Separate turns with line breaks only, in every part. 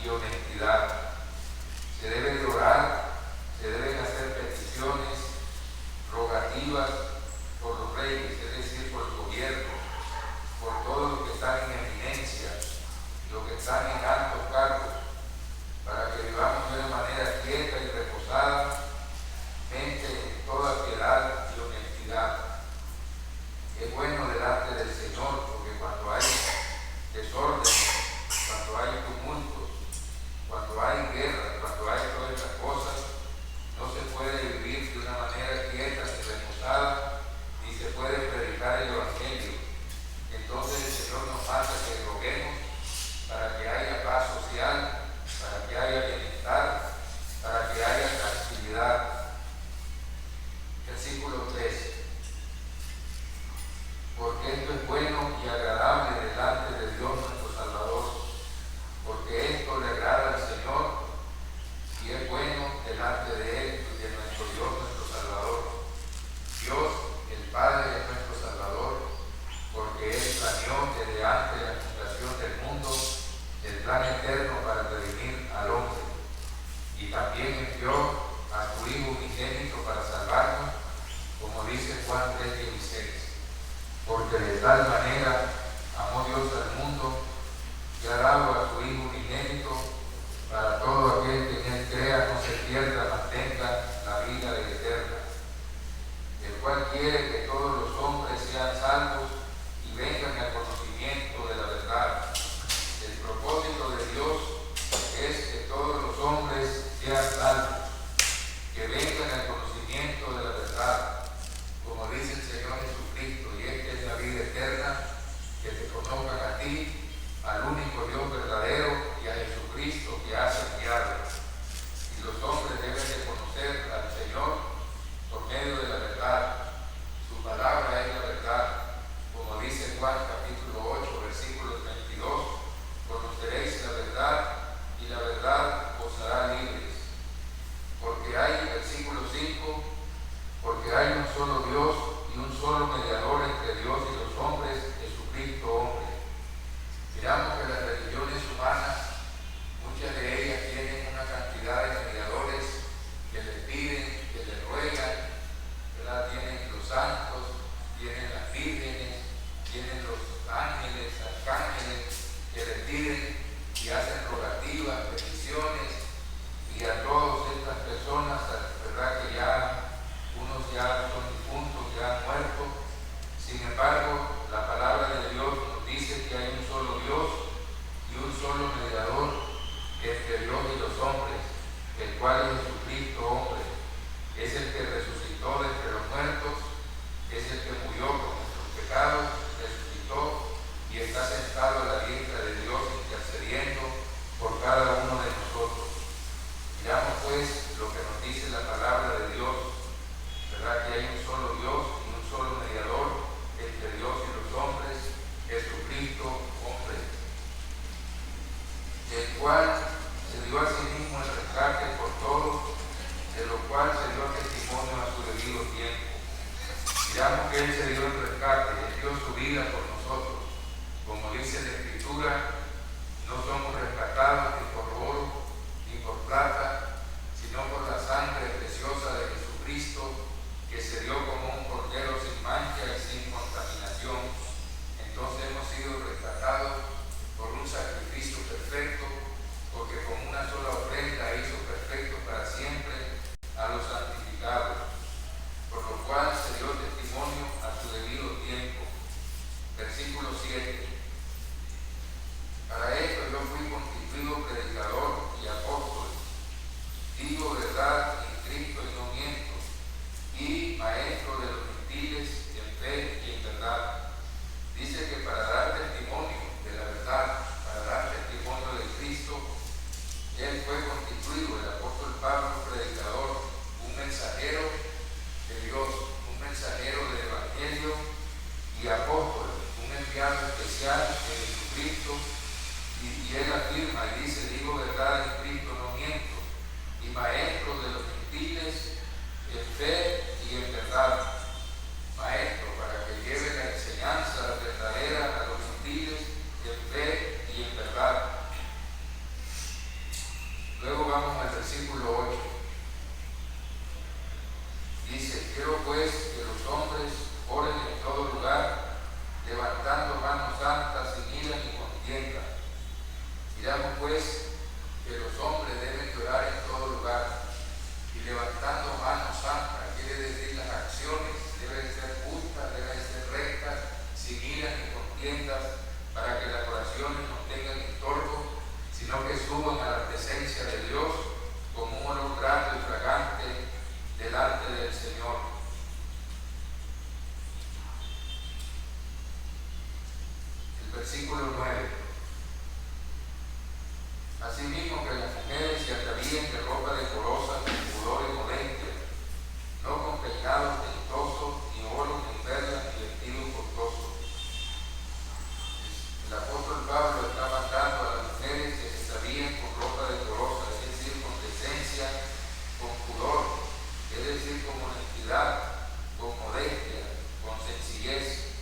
y honestidad. Se debe de orar, se deben hacer peticiones, rogativas por los reyes, es decir, por el gobierno, por todos los que están en eminencia, los que están en altos cargos, para que vivamos de una manera quieta y reposada, mente en toda piedad y honestidad. Es bueno delante del Señor, porque cuando hay desorden, cuando hay tumultos, cuando hay guerra, cuando hay todas estas cosas, no se puede vivir de una manera quieta y reposada, ni se puede predicar el Evangelio. Entonces el Señor nos manda que roguemos para que haya paz social, para que haya bienestar, para que haya tranquilidad. Versículo 3. Porque esto es bueno y agradable delante de Dios nuestro Salvador, porque esto le agrada al Señor y es bueno delante de Él y de nuestro Dios nuestro Salvador. Dios, el Padre es nuestro Salvador, porque Él planeó desde antes de la fundación del mundo el plan eterno para redimir al hombre, y también envió a su Hijo unigénito para salvarnos, como dice Juan 3:16. Porque de tal manera amó Dios al mundo que ha dado a su Hijo unigénito, para todo aquel que en Él crea no se pierda, mas tenga la vida eterna, el cual quiere que todos los hombres sean salvos y vengan al conocimiento de la verdad. El propósito de Dios es que todos los hombres sean salvos, que vengan al conocimiento de la verdad, como dice el Señor Jesucristo, y esta es la vida eterna, que te conozcan a ti, al único Dios verdadero, y a Jesucristo que has enviado. Y los hombres deben de conocer al Señor por medio de la verdad. Su palabra es la verdad, como dice Juan capítulo 8, versículo 32, conoceréis la verdad y la verdad os hará libres. Porque hay, versículo 5, porque hay un solo Dios y un solo mediador entre Dios y los hombres, Jesucristo hombre. Miramos que las religiones humanas, muchas de ellas tienen una cantidad de mediadores que les piden, que les ruegan, ¿verdad? Tienen los santos, tienen las vírgenes, tienen los ángeles, arcángeles, que les piden y hacen rogativas, peticiones, y a todas estas personas, ¿verdad? Que ya unos ya son difuntos, ya han muerto. Sin embargo, la palabra de Dios nos dice que hay un solo Dios y un solo mediador entre Dios y los hombres, el cual es Jesucristo hombre. Es el que resucitó de entre los muertos, es el que murió por nuestros pecados, resucitó y está sentado a la diestra de Dios intercediendo por cada uno de nosotros. Miramos pues lo que nos dice la palabra de Dios, ¿verdad? Que hay un solo Dios y un solo mediador entre Dios y los hombres, Jesucristo hombre, el cual se dio a sí mismo el rescate por todos, de lo cual se dio testimonio a su debido tiempo. Miramos que Él se dio el rescate, Él dio su vida por nosotros. Como dice la Escritura, no somos rescatados ni por oro ni por plata, sino por la sangre preciosa de Jesucristo, que se dio como un cordero sin mancha y sin contaminación. Entonces hemos sido rescatados por un sacrificio perfecto, porque con una sola ofrenda hizo perfecto para siempre a los santificados, por lo cual se dio testimonio a su debido tiempo. Versículo 7. Para esto yo fui constituido predicador y apóstol, digo verdad en Cristo y no miento, y maestro de los gentiles en fe y en verdad. Dice que para dar testimonio de la verdad, para dar testimonio de Cristo, Él fue constituido, el apóstol Pablo, predicador, un mensajero de Dios, un mensajero del Evangelio y apóstol, un enviado especial de Jesucristo. Y él afirma y dice, digo verdad en Cristo, no miento, y maestro de los gentiles en fe y en verdad. Maestro para que lleve la enseñanza verdadera a los gentiles en fe y en verdad. versículo 8. Dice: quiero pues que los hombres oren en todo lugar, levantando manos santas, sin ira ni contienda. Miramos pues que los hombres deben orar en todo lugar, y levantando manos santas quiere decir las acciones deben ser justas, deben ser rectas, sin ira ni contiendas, para que las oraciones no tengan estorbo, sino que suban a la presencia de Dios como un olor grato y fragante delante del Señor. El versículo 9. Asimismo que las mujeres se atavíen de ropa decorosa, con pudor y modestia, no con peinados ostentosos, ni oro, ni perlas, ni vestidos costosos. El apóstol Pablo está mandando a las mujeres que se atavíen con ropa decorosa, es decir, con decencia, con pudor, es decir, con honestidad, con modestia, con sencillez,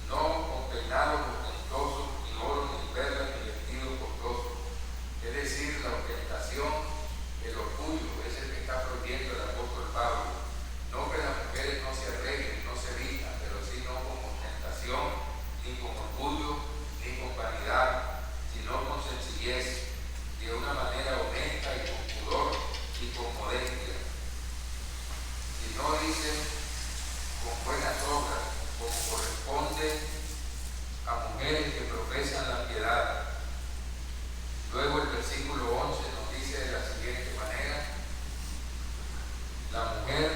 no con peinados ostentosos, ni oro, ni perlas, ni vestidos costosos. Es decir, la ostentación, el orgullo, es el que está prohibiendo el apóstol Pablo. No que las mujeres no se arreglen, no se vistan, pero sí no con ostentación, ni con orgullo, ni con vanidad, sino con sencillez, de una manera honesta y con pudor y con modestia. Y no dice con buenas obras, como corresponde a mujeres que profesan la piedad. Luego el versículo 11 nos dice de la siguiente manera: la mujer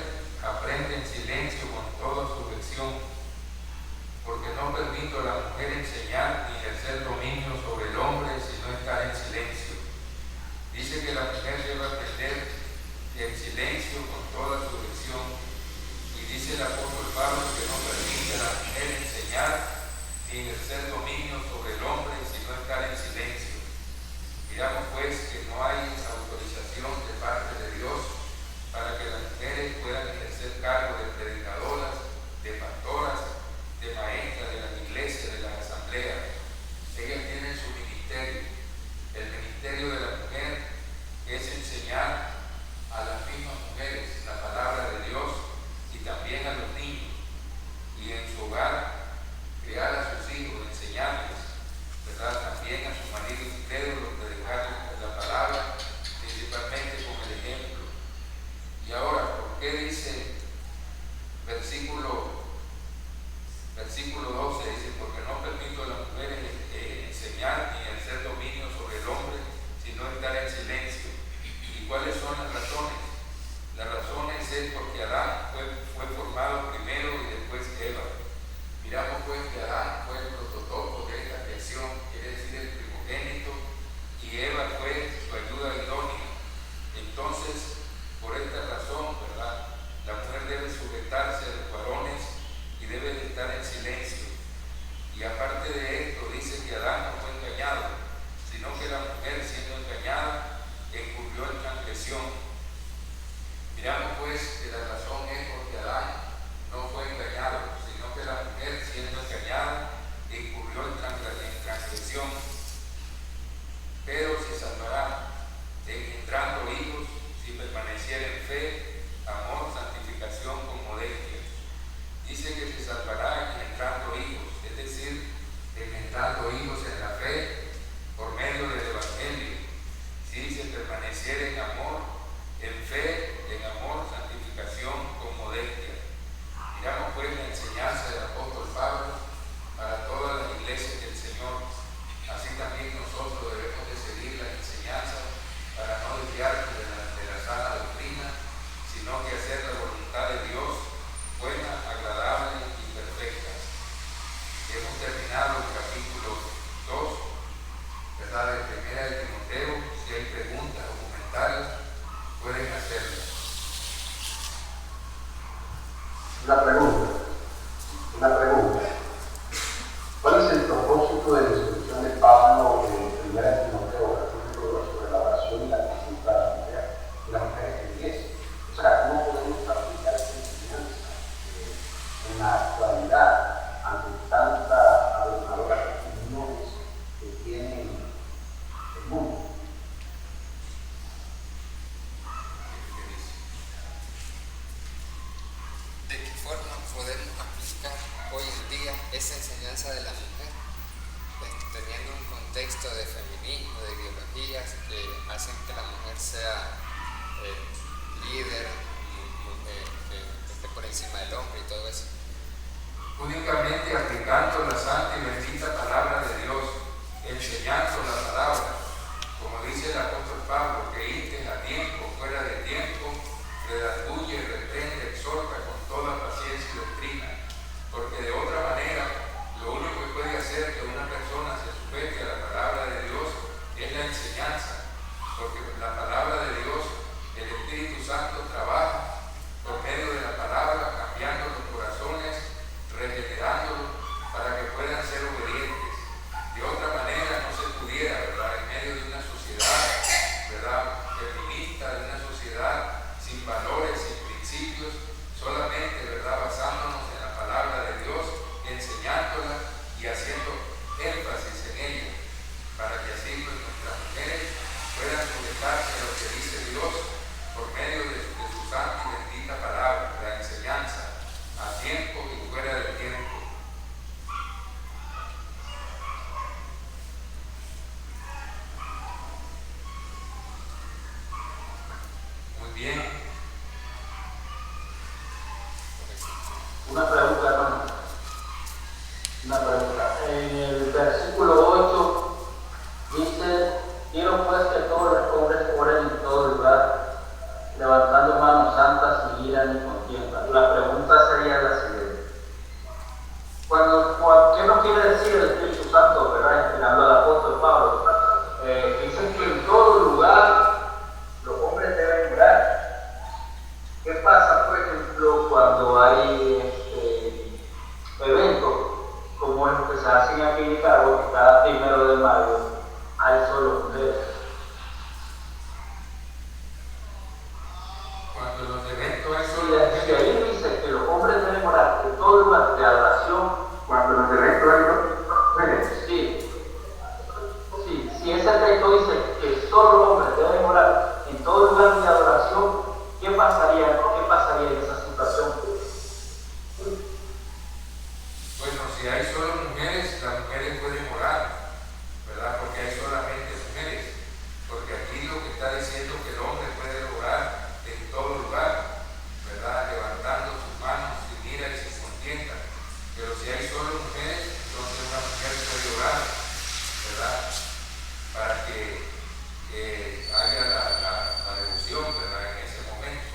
aprende en silencio con toda sujeción, porque no permito a la mujer enseñar ni ejercer dominio sobre el hombre, sino estar en silencio. Dice que la mujer debe aprender en silencio con toda sujeción, y dice el apóstol Pablo que no permite a la mujer enseñar ni ejercer dominio sobre el hombre, sino estar en silencio. Miramos pues que no hay autorización de parte de Dios para que las mujeres puedan ejercer cargo de predicadoras, de pastoras, de maestras de las iglesias, de las asambleas. Ellas tienen su ministerio. El ministerio de la mujer es enseñar a las mismas mujeres la palabra de Dios y también a los niños, y en su hogar criar a sus hijos, enseñarles, ¿verdad? También a sus maridos incrédulos, predicarles la palabra, principalmente con el ejemplo. Y ahora, ¿por qué dice versículo 12? Dice: porque no permito a las mujeres enseñar ni ejercer dominio sobre el hombre, sino
esa enseñanza de la mujer, teniendo un contexto de feminismo, de ideologías que hacen que la mujer sea líder, que esté por encima del hombre y todo eso.
Únicamente aplicando la santa y bendita palabra de Dios, enseñando la palabra, como dice el apóstol Pablo, que intes a tiempo, fuera de tiempo, redarguye, reprende, exhorta con toda paciencia y doctrina, porque de otra manera, lo único que puede hacer que una persona se sujete a la palabra de Dios es la enseñanza, porque la palabra de Dios, el Espíritu Santo trabaja por medio de la palabra, cambiando los corazones, regenerándolos para que puedan ser obedientes. De otra manera no se pudiera, ¿verdad? En medio de una sociedad, ¿verdad?, feminista, de una sociedad sin valores, sin principios, solamente, ¿verdad?, basándonos en la palabra de Dios, enseñándola y haciendo énfasis en ella, para que así nuestras mujeres puedan sujetarse a lo que dice Dios por medio de su santa y bendita palabra, la enseñanza, a tiempo y fuera de tiempo. Muy bien.
Una pregunta, hermano. Una pregunta. En el versículo 8 dice: quiero pues que todos los hombres oren en todo lugar, levantando manos santas y ira ni contienda. La pregunta sería la siguiente: ¿qué nos quiere decir el Espíritu Santo, verdad? Inspirando al apóstol Pablo. Dicen que en todo lugar los hombres deben orar. ¿Qué pasa, por ejemplo, cuando hay eventos como los que se hacen aquí en Nicaragua, que cada 1 de mayo hay solo mujeres?
Cuando los eventos hay solo
Si
mujeres,
ahí dice que los hombres deben orar en todo lugar de adoración,
Cuando los eventos hay mujeres,
si ese texto dice que solo los hombres deben orar en todo lugar de adoración, ¿qué pasaría en esa situación?
bueno, si hay solo mujeres, las mujeres pueden orar, ¿verdad? Porque hay solamente mujeres. Porque aquí lo que está diciendo que el hombre puede orar en todo lugar, ¿verdad? Levantando sus manos sin ira y sin contienda. Pero si hay solo mujeres, entonces una mujer puede orar, ¿verdad? Para que haya la devoción, ¿verdad? En ese momento.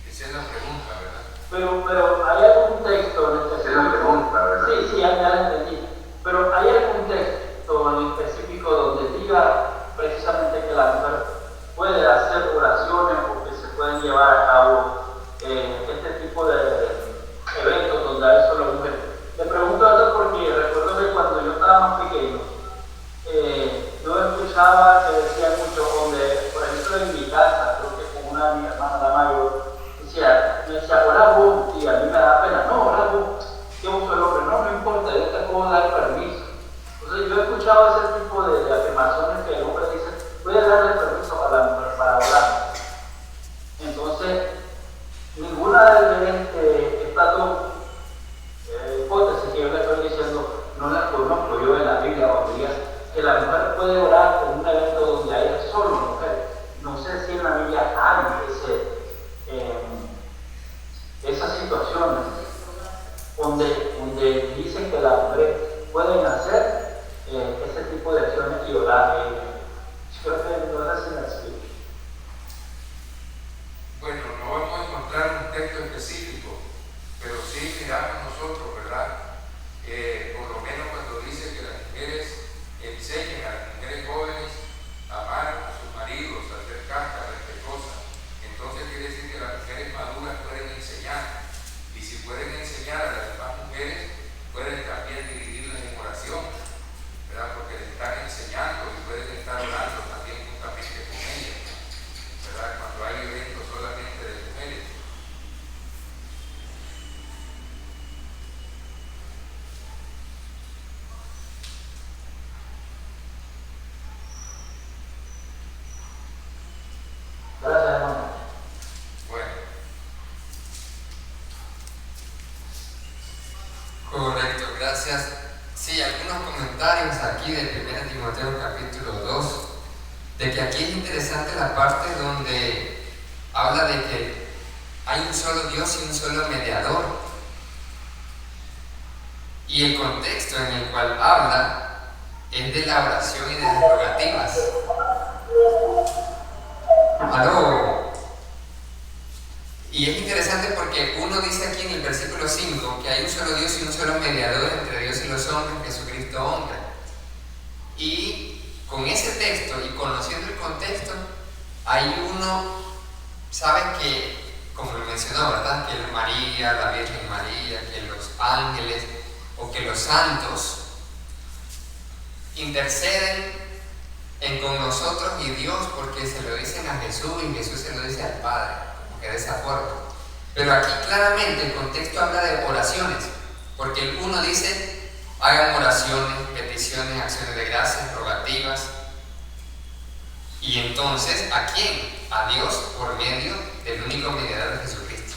Esa es la pregunta, ¿verdad?
Pero hay algún texto en
es
específico.
la pregunta, ¿verdad?
Sí, ya la entendí. Pero hay algún texto en específico donde diga precisamente que la mujer puede hacer oraciones o que se pueden llevar a cabo este tipo de eventos donde hay solo mujeres. Le pregunto esto porque recuerdo que cuando yo estaba más pequeño, yo escuchaba que decían mucho donde, por ejemplo, en mi casa, creo que con una de mis hermanas, la mayor, me decía, orá vos, y a mí me da pena, no, orá vos, que vos sos el hombre, no importa, yo te puedo dar permiso. Entonces yo he escuchado ese tipo de afirmaciones que el hombre dice, voy a darle permiso a la mujer para orar. Entonces, ninguna de estas dos hipótesis que yo le estoy diciendo, no las conozco yo en la Biblia, donde diga que la mujer puede orar en un evento donde haya solo mujeres. No sé si en la Biblia hay esas situaciones donde dicen que las mujeres pueden hacer ese tipo de acciones y orar. Creo que no es así la explico.
Bueno, no vamos a encontrar un texto específico, pero sí miramos nosotros, ¿verdad? Por lo menos cuando dice que las mujeres enseñen a las mujeres jóvenes a amar a sus maridos, a ser castas, respetuosas. Entonces quiere decir que las mujeres maduras pueden enseñar. Y si pueden enseñar a las demás mujeres, pueden también dirigirlas en oración.
gracias. Sí, algunos comentarios aquí de 1 Timoteo capítulo 2, de que aquí es interesante la parte donde habla de que hay un solo Dios y un solo mediador. Y el contexto en el cual habla es de la oración y de las rogativas. ¡Aló! Y es interesante porque uno dice aquí en el versículo 5 que hay un solo Dios y un solo mediador entre Dios y los hombres, Jesucristo hombre. Y con ese texto y conociendo el contexto, hay uno, sabe que, como lo mencionó, ¿verdad? Que María, la Virgen María, que los ángeles o que los santos interceden con nosotros y Dios, porque se lo dicen a Jesús y Jesús se lo dice al Padre, como que de esa forma. Pero aquí claramente el contexto habla de oraciones, porque el uno dice: hagan oraciones, peticiones, acciones de gracias, rogativas. Y entonces, ¿a quién? A Dios por medio del único mediador de Jesucristo.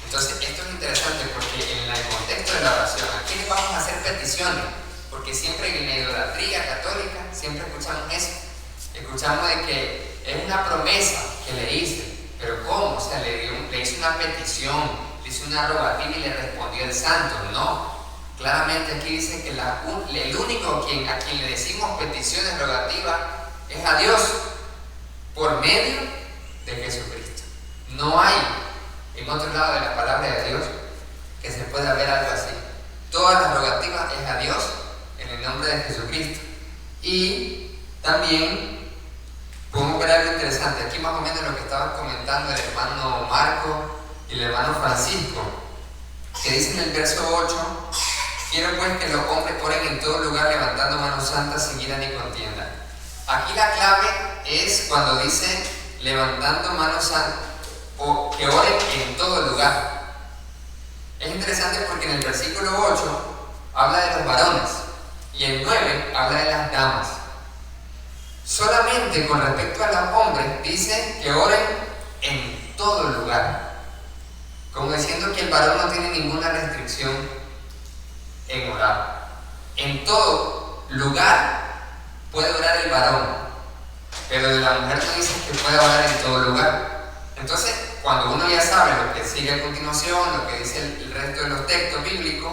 Entonces, esto es interesante porque en el contexto de la oración, ¿a quién vamos a hacer peticiones? Porque siempre en la idolatría católica, siempre escuchamos eso. Escuchamos de que es una promesa que le hice, pero ¿cómo? O sea, le hizo una petición, le hizo una rogativa y le respondió el santo. No, claramente aquí dice que el único a quien le decimos peticiones rogativas es a Dios, por medio de Jesucristo. No hay en otro lado de la palabra de Dios que se pueda ver algo así. Todas las rogativas es a Dios en el nombre de Jesucristo. Y también podemos ver algo interesante. Aquí más o menos lo que estaban comentando el hermano Marco y el hermano Francisco, que dice en el verso 8: quiero pues que los hombres oren en todo lugar levantando manos santas sin ira ni contienda. Aquí la clave es cuando dice levantando manos santas, o que oren en todo lugar. Es interesante porque en el versículo 8 habla de los varones y el 9 habla de las damas. Solamente con respecto a los hombres dice que oren en todo lugar, como diciendo que el varón no tiene ninguna restricción en orar. En todo lugar puede orar el varón, pero de la mujer no dice que puede orar en todo lugar. Entonces, cuando uno ya sabe lo que sigue a continuación, lo que dice el resto de los textos bíblicos,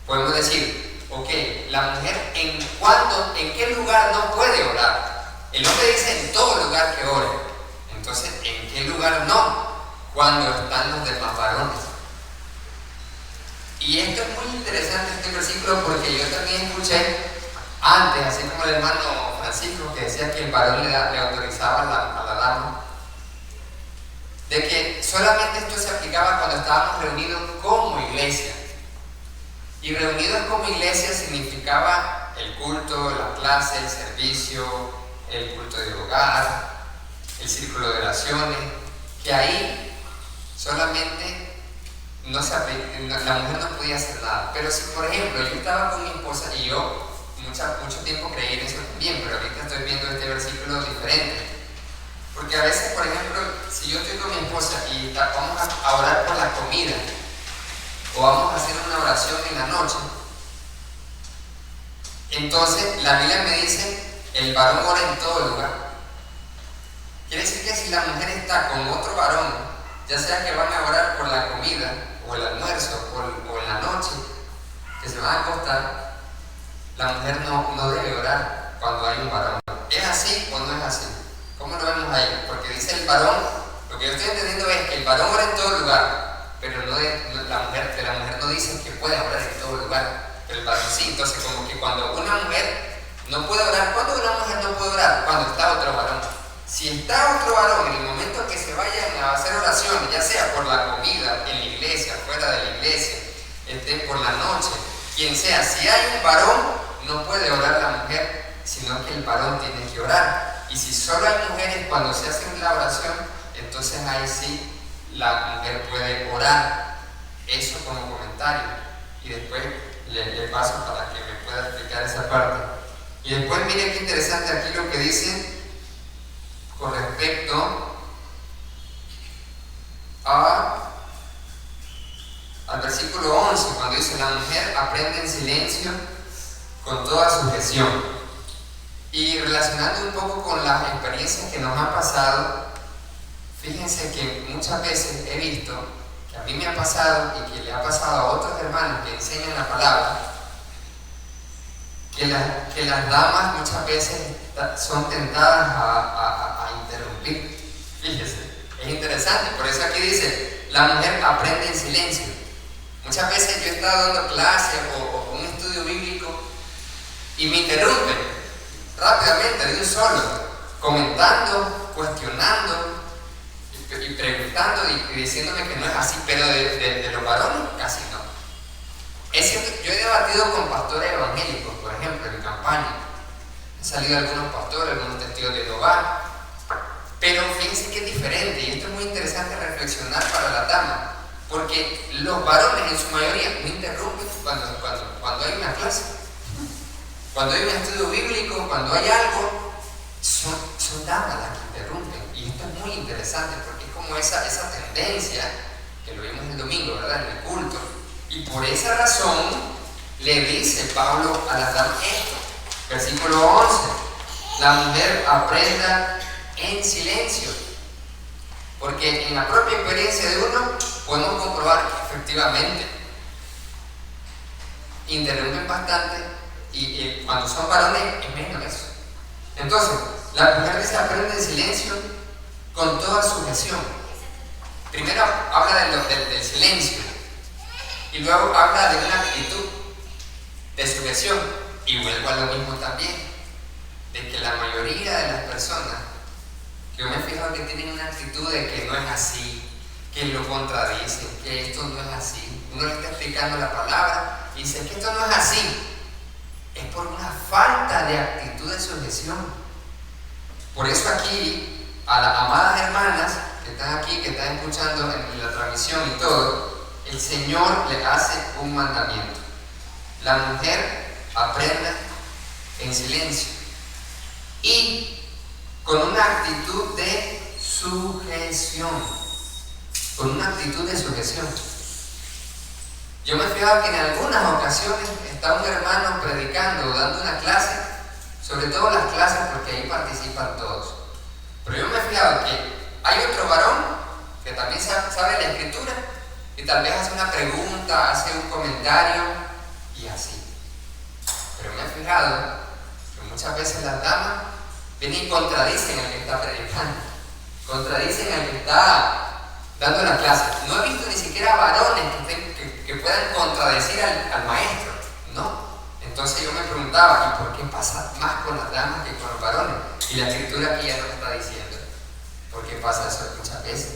podemos decir: ok, la mujer en qué lugar no puede orar. El hombre dice en todo lugar que ore. Entonces, ¿en qué lugar no? Cuando están los demás varones. Y esto es muy interesante, este versículo, porque yo también escuché antes, así como el hermano Francisco, que decía que el varón le autorizaba a la dama, de que solamente esto se aplicaba cuando estábamos reunidos como iglesia. Y reunidos como iglesia significaba el culto, la clase, el servicio, el culto de hogar, el círculo de oraciones, que ahí solamente la mujer no podía hacer nada. Pero si, por ejemplo, yo estaba con mi esposa y yo mucho tiempo creí en eso también, pero ahorita estoy viendo este versículo diferente. Porque a veces, por ejemplo, si yo estoy con mi esposa y vamos a orar por la comida, o vamos a hacer una oración en la noche, entonces la Biblia me dice: el varón ora en todo lugar. Quiere decir que si la mujer está con otro varón, ya sea que van a orar por la comida, o el almuerzo, o en la noche, que se van a acostar, la mujer no debe orar cuando hay un varón. ¿Es así o no es así? ¿Cómo lo vemos ahí? Porque dice el varón, lo que yo estoy entendiendo es que el varón ora en todo lugar, pero la mujer no dice que puede orar en todo lugar, pero el varón sí. Entonces, como que cuando una mujer no puede orar, ¿cuándo una mujer no puede orar? Cuando está otro varón. Si está otro varón, en el momento que se vayan a hacer oraciones, ya sea por la comida, en la iglesia, fuera de la iglesia, por la noche, quien sea, si hay un varón, no puede orar la mujer, sino que el varón tiene que orar. Y si solo hay mujeres cuando se hace la oración, entonces ahí sí la mujer puede orar. Eso como comentario. Y después le paso para que me pueda explicar esa parte. Y después miren qué interesante aquí lo que dice con respecto al versículo 11, cuando dice: la mujer aprende en silencio con toda sujeción. Y relacionando un poco con las experiencias que nos han pasado, fíjense que muchas veces he visto, que a mí me ha pasado y que le ha pasado a otros hermanos que enseñan la palabra, que las damas muchas veces son tentadas a interrumpir. Fíjense, es interesante. Por eso aquí dice: la mujer aprende en silencio. Muchas veces yo he estado dando clases o un estudio bíblico y me interrumpen rápidamente, de un solo, comentando, cuestionando y preguntando y diciéndome que no es así, pero de los varones casi no. Es cierto, yo he debatido con pastores evangélicos, por ejemplo, en campaña. Han salido algunos pastores, algunos testigos de Jehová, pero fíjense que es diferente, y esto es muy interesante reflexionar para la dama, porque los varones en su mayoría no interrumpen cuando hay una clase, cuando hay un estudio bíblico, cuando hay algo, son damas las que interrumpen. Y esto es muy interesante porque es como esa tendencia que lo vimos el domingo, ¿verdad?, en el culto. Y por esa razón le dice Pablo a las damas esto, versículo 11: la mujer aprenda en silencio. Porque en la propia experiencia de uno podemos comprobar que efectivamente interrumpen bastante, y cuando son varones es menos eso. Entonces, la mujer dice: aprende en silencio con toda sujeción. Primero habla del silencio, y luego habla de una actitud de sujeción. Y vuelvo a lo mismo también, de que la mayoría de las personas que yo me he fijado que tienen una actitud de que no es así, que lo contradicen, que esto no es así. Uno le está explicando la palabra y dice que esto no es así. Es por una falta de actitud de sujeción. Por eso aquí, a las amadas hermanas que están aquí, que están escuchando en la transmisión y todo, el Señor le hace un mandamiento: la mujer aprenda en silencio y con una actitud de sujeción. Con una actitud de sujeción. Yo me he fijado que en algunas ocasiones está un hermano predicando o dando una clase, sobre todo las clases porque ahí participan todos. Pero yo me he fijado que hay otro varón que también sabe la escritura y tal vez hace una pregunta, hace un comentario y así. Pero me he fijado que muchas veces las damas vienen y contradicen al que está predicando, contradicen al que está dando la clase. No he visto ni siquiera varones que puedan contradecir al maestro, ¿no? Entonces yo me preguntaba: ¿y por qué pasa más con las damas que con los varones? Y la escritura aquí ya nos está diciendo por qué pasa eso muchas veces,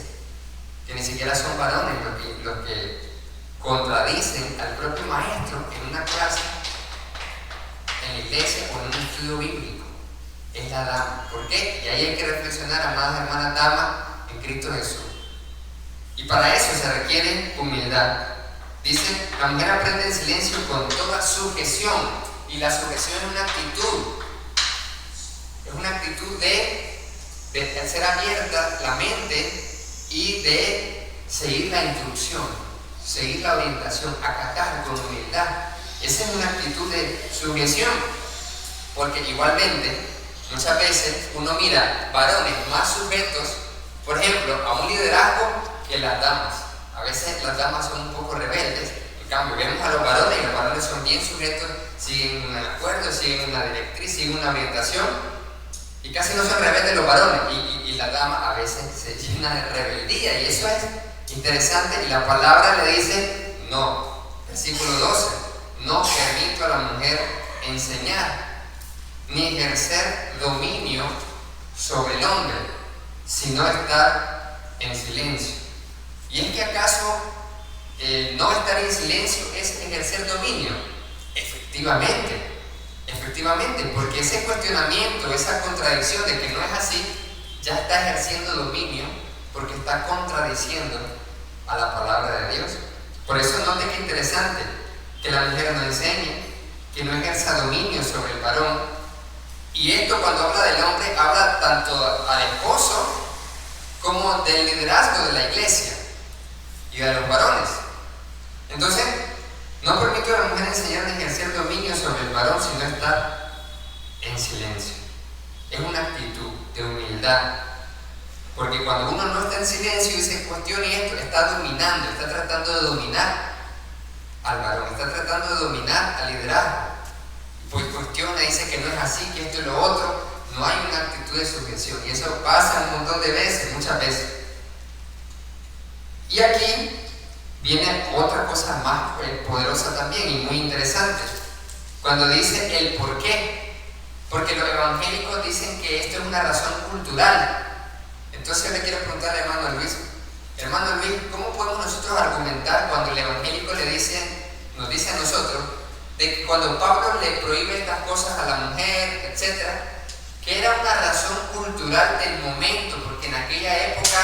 que ni siquiera son varones los que contradicen al propio maestro en una clase, en la iglesia o en un estudio bíblico. Es la dama. ¿Por qué? Y ahí hay que reflexionar, amadas hermanas damas, en Cristo Jesús. Y para eso se requiere humildad. Dice: la mujer aprende en silencio con toda sujeción. Y la sujeción es una actitud. Es una actitud de hacer abierta la mente y de seguir la instrucción, seguir la orientación, acatar con humildad. Esa es una actitud de sujeción. Porque igualmente, muchas veces uno mira varones más sujetos, por ejemplo, a un liderazgo que las damas. A veces las damas son un poco rebeldes, en cambio vemos a los varones y los varones son bien sujetos, siguen un acuerdo, siguen una directriz, siguen una orientación, y casi no son rebeldes los varones, y la dama a veces se llena de rebeldía, y eso es interesante. Y la palabra le dice: no. Versículo 12: no permito a la mujer enseñar ni ejercer dominio sobre el hombre, sino estar en silencio. ¿Y es que acaso no estar en silencio es ejercer dominio? Efectivamente, porque ese cuestionamiento, esa contradicción de que no es así, ya está ejerciendo dominio, porque está contradiciendo a la palabra de Dios. Por eso note que interesante que la mujer no enseñe, que no ejerza dominio sobre el varón. Y esto, cuando habla del hombre, habla tanto al esposo como del liderazgo de la iglesia y de los varones. Entonces, no permito a la mujer enseñar ni ejercer dominio sobre el varón, sino estar en silencio. Es una actitud de humildad. Porque cuando uno no está en silencio y se cuestiona esto, está dominando, está tratando de dominar al varón, está tratando de dominar al liderazgo. Pues cuestiona, dice que no es así, que esto y lo otro. No hay una actitud de sujeción. Y eso pasa un montón de veces, muchas veces. Y aquí viene otra cosa más poderosa también y muy interesante. Cuando dice el por qué. Porque los evangélicos dicen que esto es una razón cultural. Entonces le quiero preguntar al hermano Luis, ¿cómo podemos nosotros argumentar cuando el evangélico nos dice a nosotros de que cuando Pablo le prohíbe estas cosas a la mujer, etcétera, que era una razón cultural del momento, porque en aquella época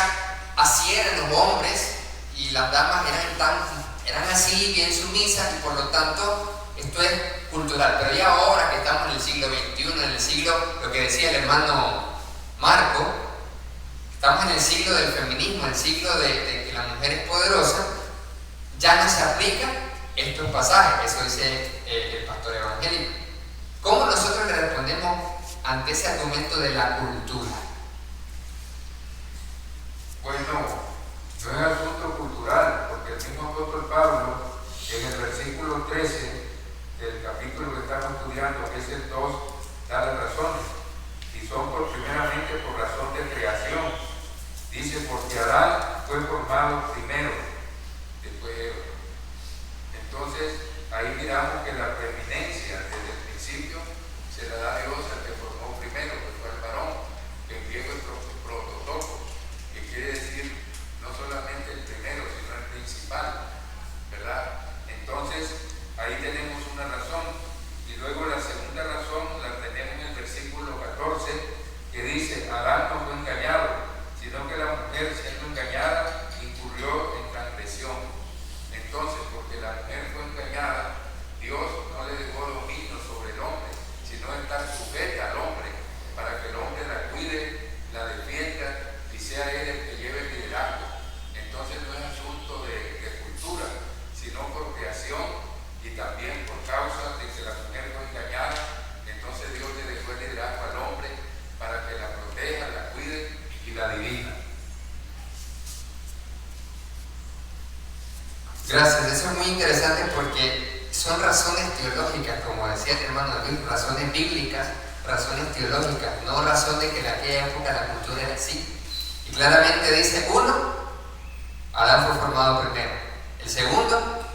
así eran los hombres y las damas eran así, bien sumisas, y por lo tanto esto es cultural? Pero ya ahora que estamos en el siglo XXI, en el siglo, lo que decía el hermano Marco, estamos en el siglo del feminismo, el siglo de que la mujer es poderosa, ya no se aplican estos pasajes, eso dice el pastor evangélico. ¿Cómo nosotros le respondemos ante ese argumento de la cultura?
Bueno, no es asunto cultural, porque el mismo apóstol Pablo, en el versículo 13 del capítulo que estamos estudiando, que es el 2, da las razones, y son primeramente por razón de creación. Dice, porque Adán fue formado primero, después Eva. Entonces, ahí miramos que la preeminencia desde el principio se la da Dios al que formó primero, que fue el varón, que en griego es prototokos, que quiere decir no solamente el primero, sino el principal, ¿verdad? Entonces, ahí tenemos una razón. Y luego la segunda razón la tenemos en el versículo 14, que dice, Adán no fue engañado, sino que la mujer, siendo engañada, incurrió en transgresión. Entonces, porque la mujer fue engañada, Dios no le dejó dominio sobre el hombre, sino estar sujeta al hombre, para que el hombre la cuide, la defienda y sea él el que lleve el liderazgo. Entonces no es asunto de cultura, sino por creación y también por causa de que la mujer fue engañada. Entonces Dios le dejó el liderazgo al hombre para que la proteja, la cuide y la dirija.
Gracias, eso es muy interesante porque son razones teológicas, como decía el hermano Luis, razones bíblicas, razones teológicas, no razón de que en aquella época la cultura era así. Y claramente dice, uno, Adán fue formado primero. El segundo,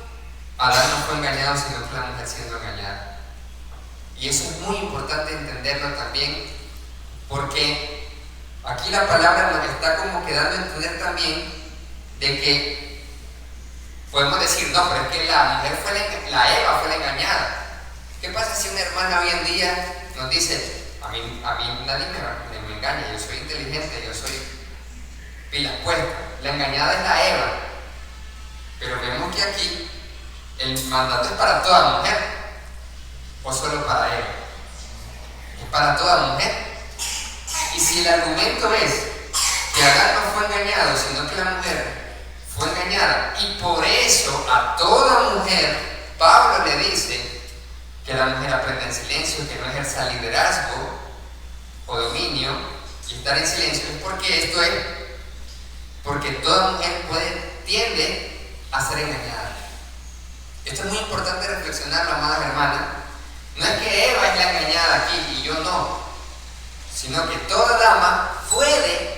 Adán no fue engañado, sino que la mujer siendo engañada. Y eso es muy importante entenderlo también, porque aquí la palabra nos está como quedando a entender también de que podemos decir, no, pero es que la mujer la Eva fue la engañada. ¿Qué pasa si una hermana hoy en día nos dice, a mí nadie me engaña, yo soy inteligente, yo soy pilas puestas? La engañada es la Eva. Pero vemos que aquí el mandato es para toda mujer, o solo para Eva. Es para toda mujer. Y si el argumento es que Adán no fue engañado, sino que la mujer fue engañada, y por eso a toda mujer Pablo le dice que la mujer aprenda en silencio, que no ejerza liderazgo o dominio, y estar en silencio, es porque toda mujer tiende a ser engañada. Esto es muy importante reflexionarlo, amadas hermanas. No es que Eva es la engañada aquí y yo no, sino que toda dama puede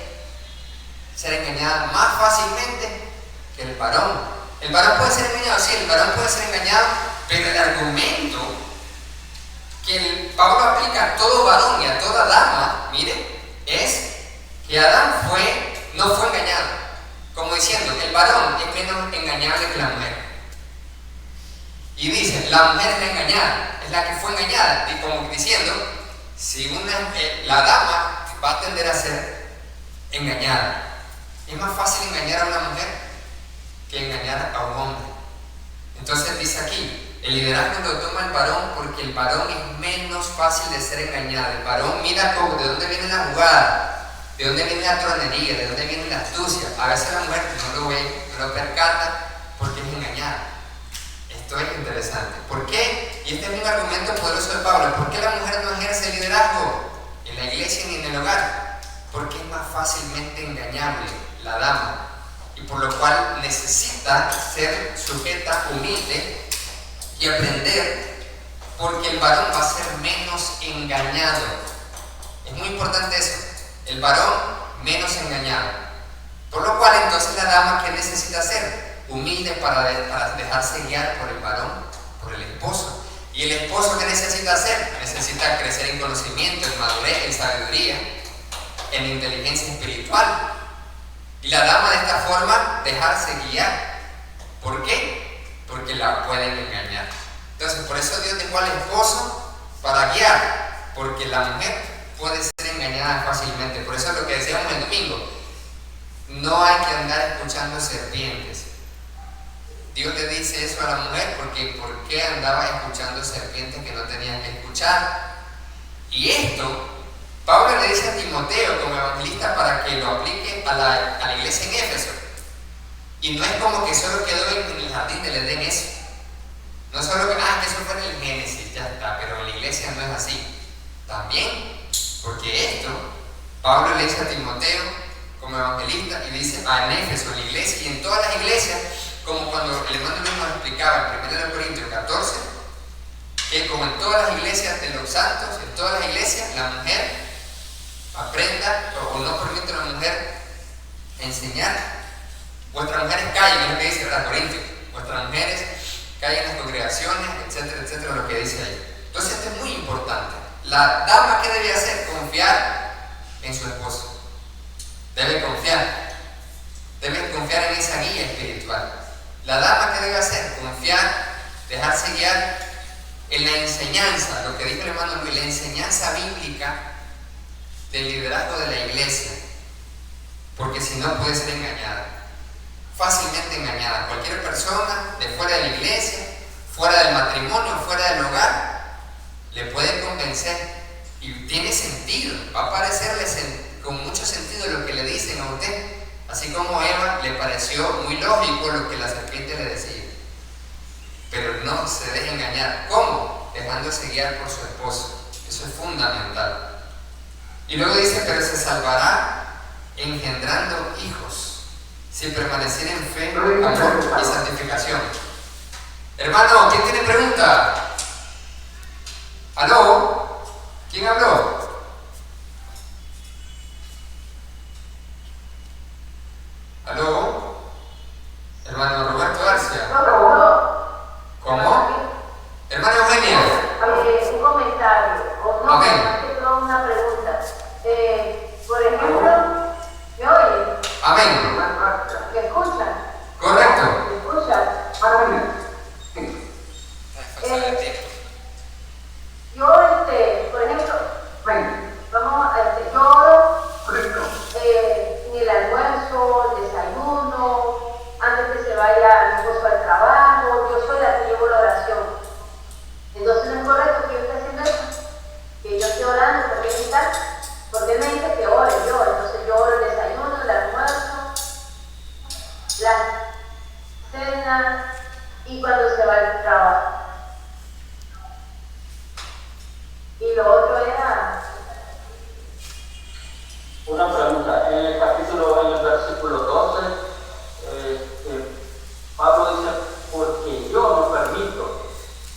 ser engañada más fácilmente que el varón. El varón puede ser engañado, sí, el varón puede ser engañado, pero el argumento que Pablo aplica a todo varón y a toda dama, mire, es que Adán no fue engañado. Como diciendo, el varón es menos engañable que la mujer. Y dice, la mujer es la engañada, es la que fue engañada, y como diciendo, si la dama va a tender a ser engañada. Es más fácil engañar a una mujer que engañar a un hombre. Entonces dice aquí, el liderazgo lo toma el varón porque el varón es menos fácil de ser engañado. El varón mira de dónde viene la jugada, de dónde viene la tronería, de dónde viene la astucia. A veces la mujer no lo ve, no lo percata porque es engañada. Esto es interesante. ¿Por qué? Y este es un argumento poderoso de Pablo. ¿Por qué la mujer no ejerce liderazgo en la iglesia ni en el hogar? Porque es más fácilmente engañable la dama, y por lo cual necesita ser sujeta, humilde y aprender, porque el varón va a ser menos engañado. Es muy importante eso, el varón menos engañado. Por lo cual entonces la dama, ¿qué necesita hacer? Humilde para dejarse guiar por el varón, por el esposo. ¿Y el esposo qué necesita hacer? Necesita crecer en conocimiento, en madurez, en sabiduría, en inteligencia espiritual. Y la dama de esta forma dejarse guiar. ¿Por qué? Porque la pueden engañar. Entonces por eso Dios dejó al esposo para guiar, porque la mujer puede ser engañada fácilmente. Por eso es lo que decíamos el domingo, no hay que andar escuchando serpientes. Dios le dice eso a la mujer porque ¿por qué andaba escuchando serpientes que no tenían que escuchar? Y esto Pablo le dice a Timoteo como evangelista para que lo aplique a la iglesia en Éfeso. Y no es como que solo quedó en el jardín del Edén eso. No solo que eso fue en el Génesis, ya está, pero en la iglesia no es así. También, porque esto, Pablo le dice a Timoteo como evangelista y dice en Éfeso, en la iglesia y en todas las iglesias, como cuando el hermano Luis nos explicaba en 1 Corintios 14, que como en todas las iglesias de los santos, en todas las iglesias, la mujer aprenda o no permite a la mujer enseñar. Vuestras mujeres callen, es lo que dice Corintios. Vuestras mujeres callen en las congregaciones, etcétera, etcétera, lo que dice ahí. Entonces esto es muy importante. La dama, ¿qué debe hacer? Confiar en su esposo. Debe confiar en esa guía espiritual. La dama, ¿qué debe hacer? Confiar, dejarse guiar en la enseñanza, lo que dijo el hermano Luis, la enseñanza bíblica del liderazgo de la iglesia, porque si no puede ser engañada, fácilmente engañada. Cualquier persona de fuera de la iglesia, fuera del matrimonio, fuera del hogar, le puede convencer y tiene sentido, va a parecerle con mucho sentido lo que le dicen a usted, así como a Eva le pareció muy lógico lo que la serpiente le decía. Pero no se deje engañar. ¿Cómo? Dejándose guiar por su esposo. Eso es fundamental. Y luego dice, pero se salvará engendrando hijos, si permaneciera en fe, amor y santificación. Hermano, ¿quién tiene pregunta? ¿Aló? ¿Quién habló? ¿Aló? Hermano Roberto García. ¿Cómo? Hermana Eugenia.
Un comentario, o no,
Amén.
más que todo una pregunta. Por ejemplo, ¿me oyen?
Amén.
¿Me escuchan?
Correcto.
¿Me escuchan? Yo, por ejemplo, yo oro en el almuerzo, el desayuno, antes que se vaya mi esposo al trabajo, yo soy la que llevo la oración. Entonces no es correcto que yo esté haciendo eso, que yo esté orando, porque él me dice que ore yo, entonces yo oro el desayuno, el almuerzo, la cena y cuando se va al trabajo. Y lo otro era...
Una pregunta, en el versículo 12, Pablo dice, porque yo no permito.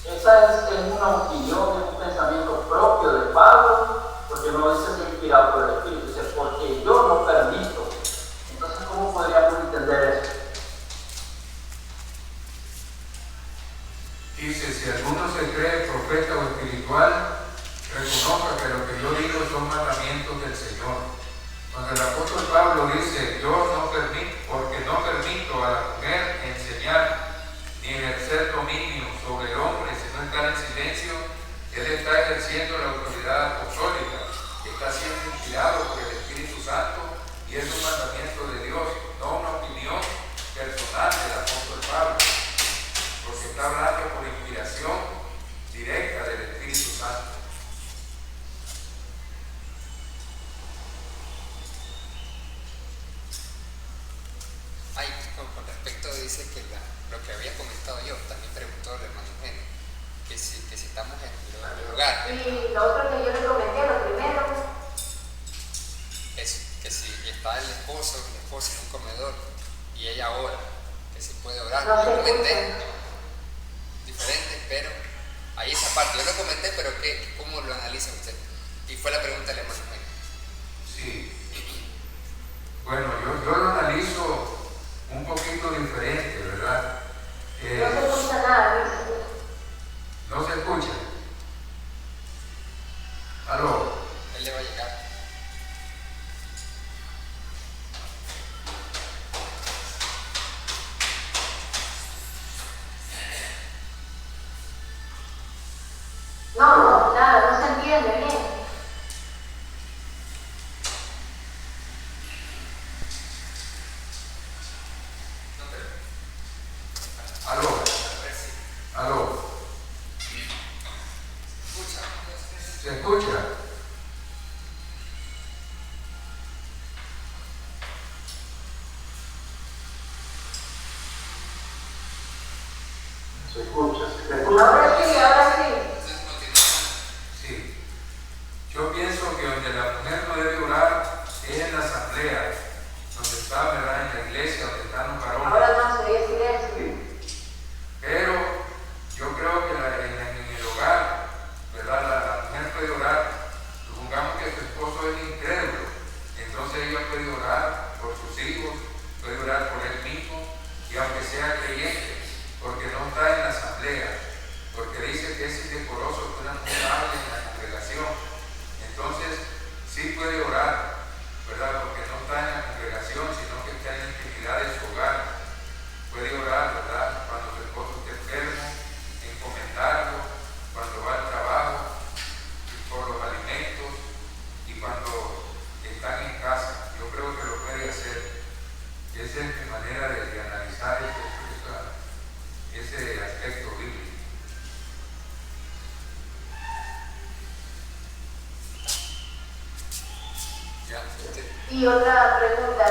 Esa es una opinión, es un pensamiento propio de Pablo, porque no dice ser inspirado por el Espíritu, dice, porque yo no permito. Entonces, ¿cómo podríamos entender eso?
Dice, si alguno se cree profeta o espiritual, reconozca que lo que yo digo son mandamientos del Señor. Cuando el apóstol Pablo dice, yo no permito, porque no permito a la mujer enseñar ni ejercer dominio sobre el hombre, sino estar en silencio, él está ejerciendo la autoridad apostólica, está siendo inspirado por el Espíritu Santo y es un mandamiento de Dios, no una opinión personal del apóstol Pablo, porque está hablando por inspiración directa del Espíritu Santo.
Con respecto, dice dice que lo que había comentado yo, también preguntó el hermano Eugenio, que si estamos en el lugar.
Y lo otro que yo le comenté, lo primero,
Es que si está el esposo en un comedor y ella ora, que si puede orar.
no
Yo
se
comenté
escucha.
diferente, pero ahí esa parte, yo lo comenté, pero ¿cómo lo analiza usted? Y fue la pregunta del hermano Eugenio.
Sí. Bueno, yo lo analizo un poquito diferente, ¿verdad?
No se escucha nada, Luis.
¿No se escucha? ¿Aló?
Él le va a llegar.
No, nada, no se entiende bien.
¿Aló? ¿Aló? ¿Se escucha?
Se escucha, se escucha.
Ahora sí, ahora sí.
Sí. Yo pienso que donde la mujer no debe orar es en la asamblea, donde está, ¿verdad? En la iglesia, donde están los varones.
Ahora no se oye silencio.
Pero yo creo que en el hogar, ¿verdad? La mujer puede orar, supongamos que su esposo es incrédulo, entonces ella puede orar por sus hijos, puede orar por él mismo, y aunque sea creyente, porque no está en la asamblea, porque dice que es indecoroso que una mujer hable en la congregación, entonces sí puede orar, ¿verdad? Porque no está en la congregación, sino que está en la intimidad de su hogar. Puede orar, ¿verdad? Cuando su esposo esté enfermo, encomendarlo, cuando va al trabajo, por los alimentos y cuando están en casa. Yo creo que lo puede hacer. Esa es mi manera de analizar ese aspecto bíblico.
Ya, usted.
Y otra pregunta,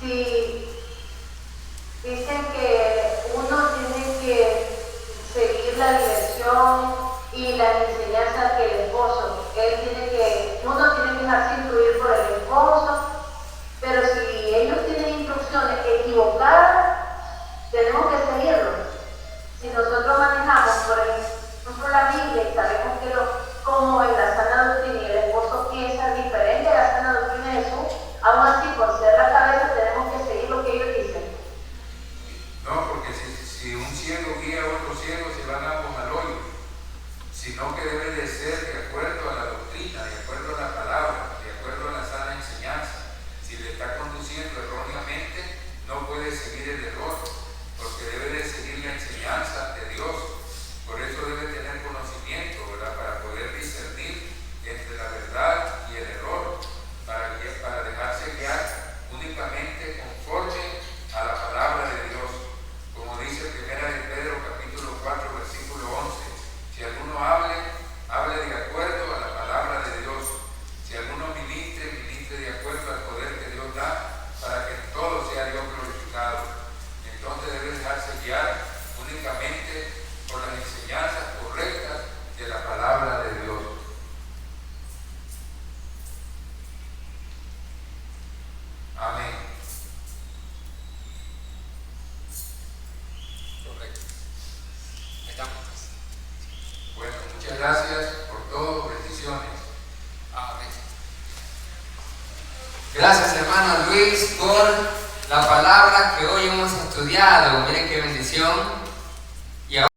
si dicen que uno tiene que seguir la dirección y las enseñanzas que el esposo, uno tiene que dejarse influir por el esposo, pero si ellos tienen instrucciones equivocadas, tenemos que seguirlo. Si nosotros manejamos, por ejemplo, la Biblia y sabemos que como en la sana doctrina y el esposo piensa diferente a la sana doctrina de Jesús, aún así, por ser la cabeza, tenemos que seguir lo que ellos dicen.
No, porque si un ciego guía a otro ciego, se van ambos al hoyo, sino que debe de ser de acuerdo a la doctrina, de acuerdo a la palabra, de acuerdo a la sana enseñanza. Si le está conduciendo erróneamente, no puede seguir el error, porque debe de seguir la enseñanza de Dios. Por eso debe tener conocimiento, ¿verdad? Para poder discernir entre la verdad y el error, para dejarse guiar únicamente conforme a la palabra de Dios. Como dice 1 de Pedro capítulo 4 versículo 11, si alguno hable de acuerdo a la palabra de Dios. Si alguno ministre de acuerdo al poder que Dios da, para que todo sea Dios glorificado. Entonces debe dejarse guiar únicamente por las enseñanzas correctas de la palabra de Dios. Amén.
Correcto. Estamos.
Bueno, muchas gracias por todo. Bendiciones.
Amén.
Gracias, hermano Luis, por la palabra que hoy hemos estudiado. Miren qué bendición.